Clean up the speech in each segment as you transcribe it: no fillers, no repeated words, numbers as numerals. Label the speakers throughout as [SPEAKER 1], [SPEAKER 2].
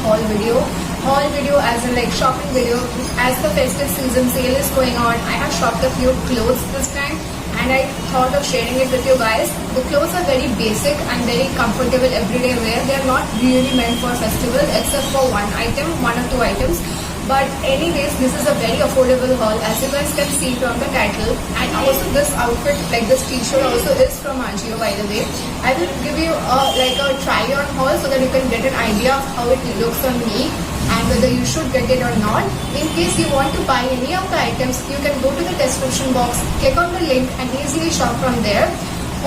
[SPEAKER 1] haul video as in like shopping video. As the festive season sale is going on, I have shopped a few clothes this time and I thought of sharing it with you guys. The clothes are very basic and very comfortable everyday wear. They are not really meant for festival except for one or two items. But anyways, this is a very affordable haul as you guys can see from the title. And also this outfit, like this t-shirt also is from Ajio by the way. I will give you a try on haul so that you can get an idea of how it looks on me and whether you should get it or not. In case you want to buy any of the items, you can go to the description box, click on the link and easily shop from there.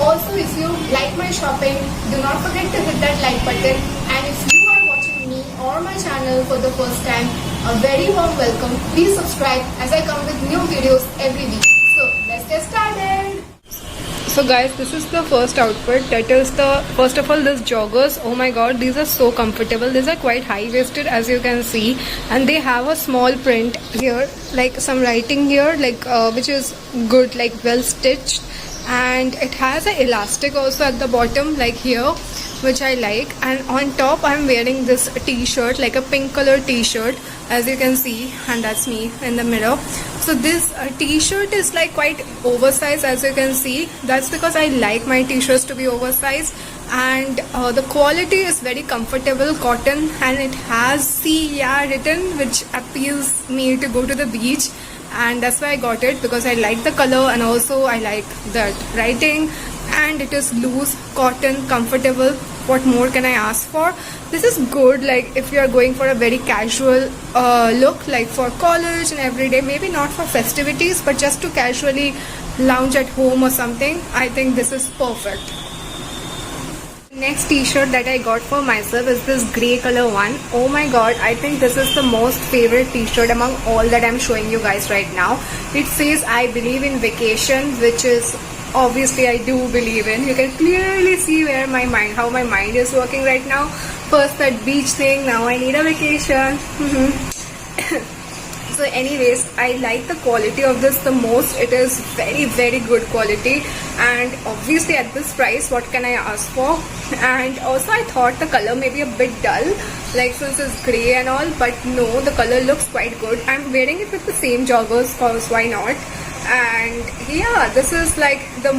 [SPEAKER 1] Also, if you like my shopping, do not forget to hit that like button. And if you are watching me or my channel for the first time, a very warm welcome. Please subscribe as I come with new videos every week. So let's get started. So guys, this is the first outfit. That is the first of all this joggers. Oh my god, these are so comfortable. These are quite high-waisted as you can see, and they have a small print here, like some writing here, like which is good, like well stitched, and it has an elastic also at the bottom, like here, which I like. And on top I'm wearing this t-shirt, like a pink color t-shirt as you can see, and that's me in the mirror. So this t-shirt is like quite oversized as you can see. That's because I like my t-shirts to be oversized, and the quality is very comfortable cotton, and it has "See Ya" written, which appeals me to go to the beach, and that's why I got it, because I like the color and also I like that writing, and it is loose cotton, comfortable. What more can I ask for? This is good, like if you are going for a very casual look, like for college and everyday, maybe not for festivities, but just to casually lounge at home or something. I think this is perfect. Next t-shirt that I got for myself is this grey color one. Oh my god, I think this is the most favorite t-shirt among all that I'm showing you guys right now. It says "I believe in vacation," which is obviously I do believe in. You can clearly see where how my mind is working right now. First that beach thing, now I need a vacation. So anyways, I like the quality of this the most. It is very good quality, and obviously at this price, what can I ask for? And also I thought the color may be a bit dull, like since it's grey and all, but no, the color looks quite good. I'm wearing it with the same joggers, cause why not? And yeah, this is like the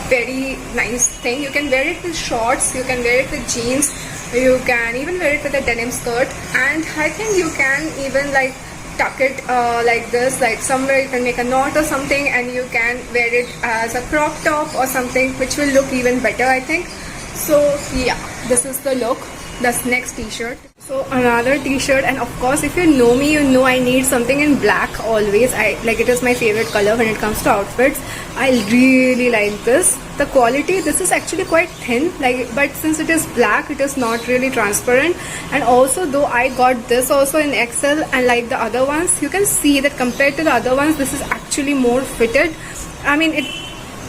[SPEAKER 1] very nice thing. You can wear it with shorts, you can wear it with jeans, you can even wear it with a denim skirt, and I think you can even like tuck it like this, like somewhere you can make a knot or something, and you can wear it as a crop top or something, which will look even better I think. So yeah, this is the look. That's next t-shirt. So another t-shirt, and of course if you know me, you know I need something in black always. It is my favorite color when it comes to outfits. I really like this. The quality, this is actually quite thin, but since it is black, it is not really transparent. And also, though I got this also in XL, and like the other ones, you can see that compared to the other ones, this is actually more fitted. I mean,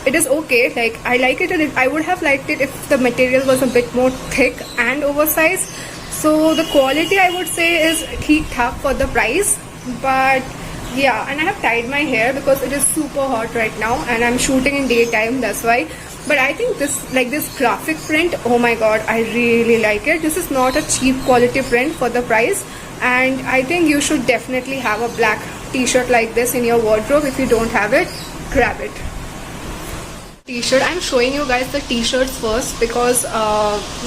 [SPEAKER 1] it is okay, like I like it, and I would have liked it if the material was a bit more thick and oversized. So the quality I would say is theek-thak for the price. But yeah, and I have tied my hair because it is super hot right now and I'm shooting in daytime, that's why. But I think this graphic print, oh my god, I really like it. This is not a cheap quality print for the price, and I think you should definitely have a black t-shirt like this in your wardrobe. If you don't have it, grab it. T-shirt, I'm showing you guys the t-shirts first because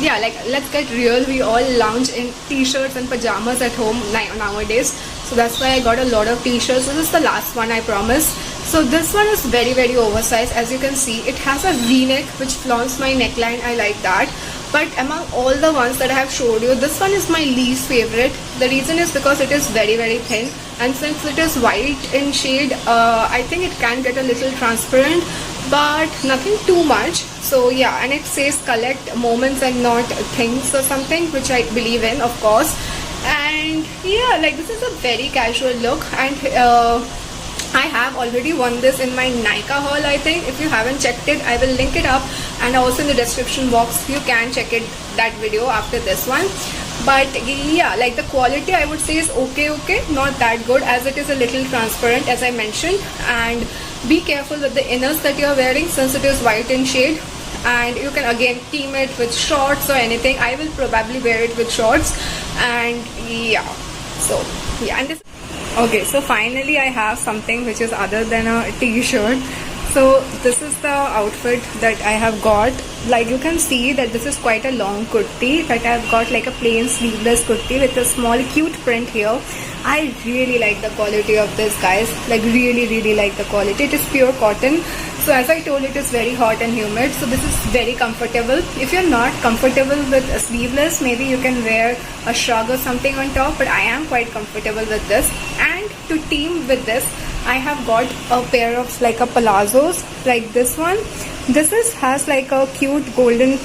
[SPEAKER 1] yeah, like let's get real, we all lounge in t-shirts and pajamas at home nowadays, so that's why I got a lot of t-shirts. This is the last one, I promise. So this one is very oversized. As you can see, it has a v-neck which flaunts my neckline. I like that. But among all the ones that I have showed you, this one is my least favorite. The reason is because it is very thin, and since it is white in shade, I think it can get a little transparent, but nothing too much. So yeah, and it says collect moments and not things or something, which I believe in, of course. And yeah, like this is a very casual look, and I have already worn this in my Nykaa haul, I think. If you haven't checked it, I will link it up, and also in the description box you can check it, that video after this one. But yeah, like the quality I would say is okay, not that good, as it is a little transparent, as I mentioned. And be careful with the inners that you are wearing, since it is white in shade. and you can again team it with shorts or anything. I will probably wear it with shorts, and yeah, so yeah. And this, okay, so finally I have something which is other than a t-shirt. So this is the outfit that I have got. Like you can see that this is quite a long kurti that I have got, like a plain sleeveless kurti with a small cute print here. I really like the quality of this, guys. Like really like the quality. It is pure cotton. So as I told, it is very hot and humid, so this is very comfortable. If you're not comfortable with a sleeveless, maybe you can wear a shrug or something on top, but I am quite comfortable with this. And to team with this, I have got a pair of like a palazzos like this one. This has like a cute golden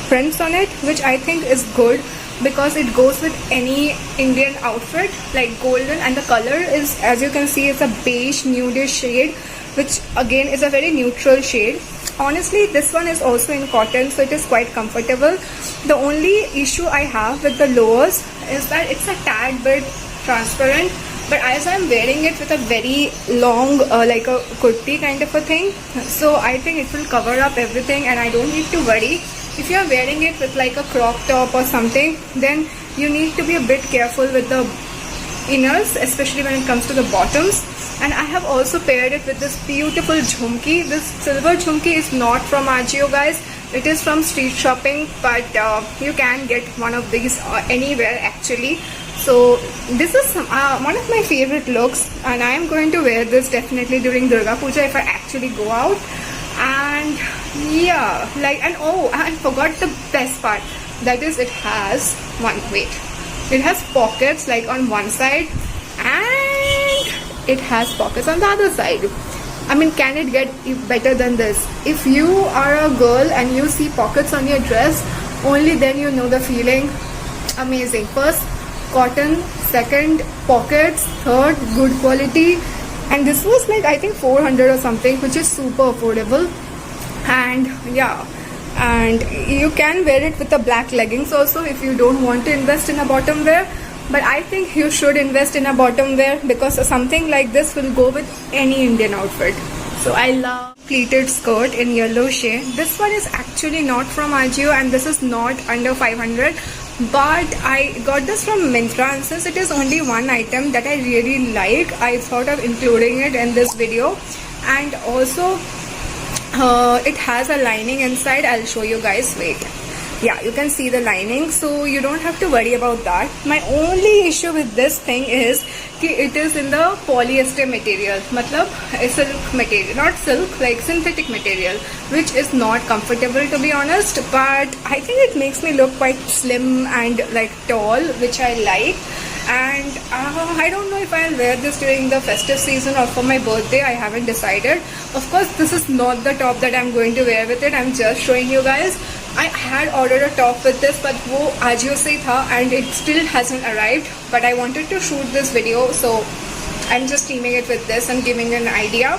[SPEAKER 1] prints on it, which I think is good because it goes with any Indian outfit, like golden, and the color is, as you can see, it's a beige nudish shade, which again is a very neutral shade. Honestly, this one is also in cotton, so it is quite comfortable. The only issue I have with the lowers is that it's a tad bit transparent, but as I'm wearing it with a very long like a kurti kind of a thing, so I think it will cover up everything and I don't need to worry. If you are wearing it with like a crop top or something, then you need to be a bit careful with the inners, especially when it comes to the bottoms. And I have also paired it with this beautiful jhumki. This silver jhumki is not from Ajio, guys. It is from Street Shopping, but you can get one of these anywhere actually. So this is one of my favorite looks, and I am going to wear this definitely during Durga Puja if I actually go out. And yeah, like, and oh, I forgot the best part. That is, it has it has pockets like on one side, and it has pockets on the other side. I mean, can it get better than this? If you are a girl and you see pockets on your dress, only then you know the feeling. Amazing. First, cotton. Second, pockets. Third, good quality. And this was like, I think 400 or something, which is super affordable. And yeah, and you can wear it with the black leggings also if you don't want to invest in a bottom wear. But I think you should invest in a bottom wear because something like this will go with any Indian outfit. So I love pleated skirt in yellow shade. This one is actually not from Ajio and this is not under 500. But I got this from Myntra, and since it is only one item that I really like, I thought of including it in this video. And also it has a lining inside. I'll show you guys. Wait. Yeah, you can see the lining, so you don't have to worry about that. My only issue with this thing is that it is in the polyester material, matlab a silk material, not silk, like synthetic material, which is not comfortable to be honest. But I think it makes me look quite slim and like tall, which I like. And I don't know if I'll wear this during the festive season or for my birthday. I haven't decided. Of course, this is not the top that I'm going to wear with it. I'm just showing you guys. I had ordered a top with this, but wo Ajio se tha and it still hasn't arrived. But I wanted to shoot this video, so I'm just teaming it with this and giving an idea.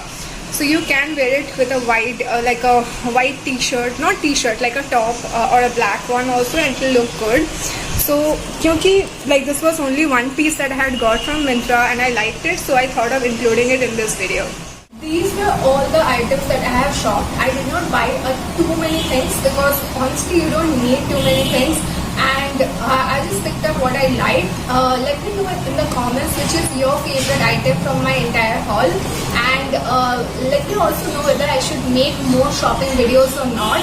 [SPEAKER 1] So you can wear it with a white, like a white t-shirt, not t-shirt, like a top or a black one also, and it will look good. So, kyunki like this was only one piece that I had got from Myntra and I liked it, so I thought of including it in this video. These were all the items that I have shopped. I did not buy too many things because honestly you don't need too many things, and I just picked up what I like. Let me know in the comments which is your favorite item from my entire haul, and let me also know whether I should make more shopping videos or not.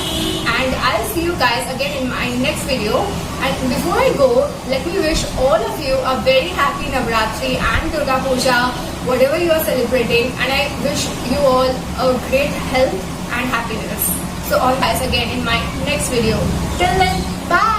[SPEAKER 1] And I'll see you guys again in my next video. And before I go, let me wish all of you a very happy Navratri and Durga Puja, whatever you are celebrating, and I wish you all a great health and happiness. So all guys again in my next video. Till then, bye.